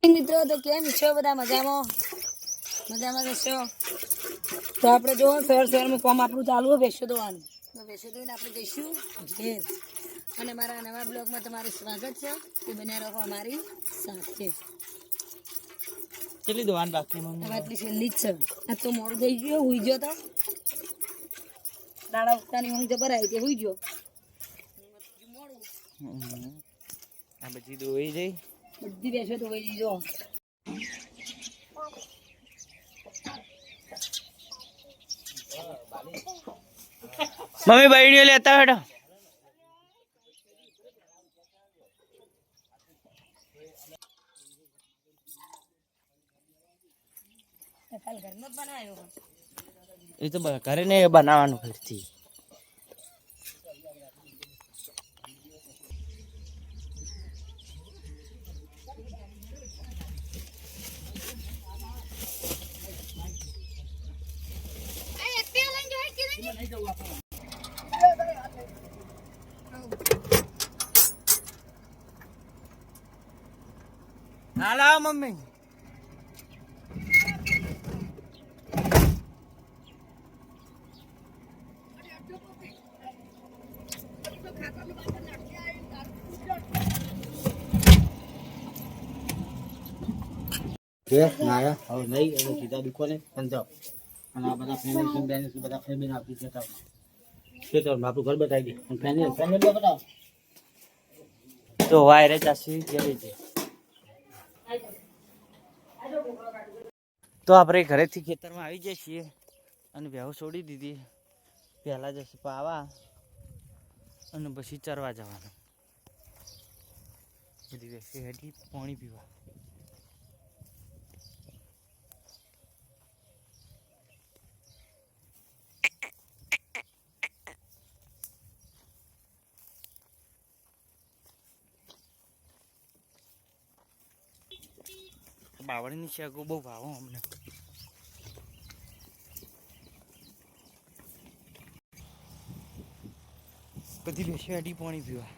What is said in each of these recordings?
મિત્રો તો કેમ છો બધા મજામાં છો તો આપણે જો શહેરમાં કામ આપણું ચાલુ હોય ભેંસો દોવાનું તો ભેંસો દોઈને આપણે જઈશું ઘેર અને મારા નવા બ્લોગમાં તમારું સ્વાગત છે કે બન્યા રહો અમારી સાથે કેટલી દોવાન બાકી હવે આટલી છેલ્લી જ છે આજ તો મોડું થઈ ગયો હુઈ ગયો તો દાડા ઉગતાની ઊંઘ જબર આવી હતી હુઈ ગયો આ બધી દોઈ જઈ બધી ભેંસો ધોઈ દીધો મમ્મી બૈડીઓ લેતા હેડો કાલ ઘરમાં જ બનાવ્યો એ તો ઘરે ને બનાવવાનું ફરીથી ના લાવ મમ્મી નાયા હવે નહીં હવે સીધા દુકાને સમજાવ અને આ બધા ફેમિલી બેનિસ બધા ફેમિલી આપી છે આપણું ઘર બતાવી દે અને ફેમિલી બતાવો તો વાયરે ચાસી ગયેલી છે તો આપણે ઘરેથી ખેતરમાં આવી જઈએ છીએ અને ભેહો છોડી દીધી પહેલાં જશે પાવા અને પછી ચરવા જવાનું બધી બેસી હેઠી પાણી પીવા બાવળીની શાકો બહુ ભાવો અમને બધી બેસી હેઠી પાણી પીવા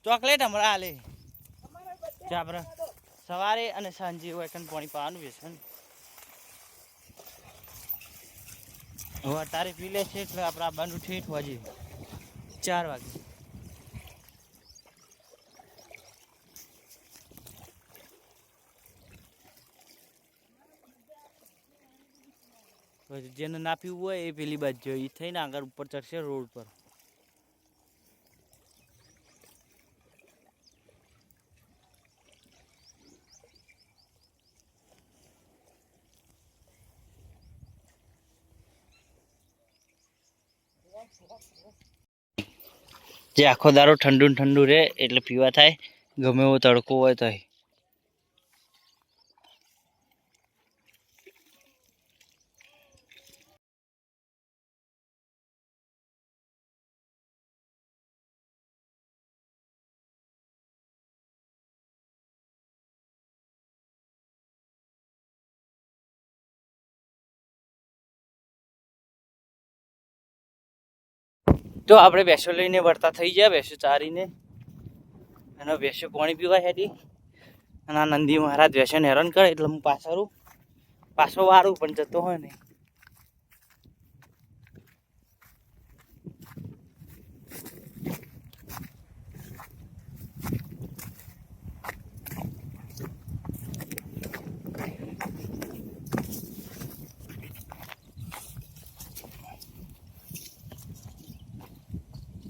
ચોકલેટ હમણાં હાલે આપણે સવારે અને સાંજે હોય કંઈ પાણી પાવાનું બેસે ને હવે તારે પી લે છે એટલે આપણે આ બાંધું ઠેઠ વાજે 4 વાગે જેને ના પીવું હોય એ પેલી બાજુ એ થઈને આગળ ઉપર ચડશે રોડ પર જે આખો દારો ઠંડુ ઠંડુ રહે એટલે પીવા થાય ગમે એવો તડકો હોય તો તો આપણે ભેંસો લઈને વળતા થઈ ગયા ભેંસો ચારીને અને ભેંસો પાણી પીવા હેઠી અને આ નંદી મહારાજ ભેંસોને હેરાન કરે એટલે હું પાછો વાળું પણ જતો હોય ને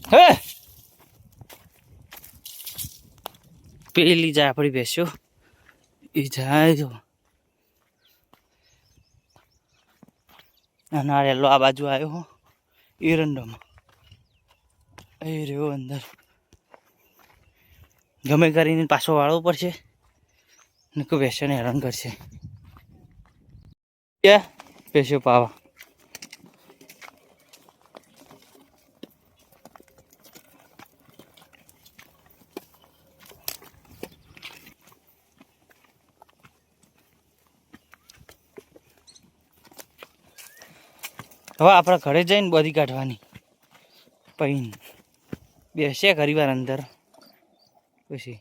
હે પેલી જાય આપણી ભેંસો એ જાય જો અને આ રેલો આ બાજુ આવ્યો એરંડોમાં એ રહ્યો અંદર ગમે કરીને પાછો વાળવો પડશે ને કોઈ ભેંસોને હેરાન કરશે ભેંસો પાવા હવે આપણે ઘરે જઈને બધી કાઢવાની પછી બેસે ઘણી વાર અંદર પછી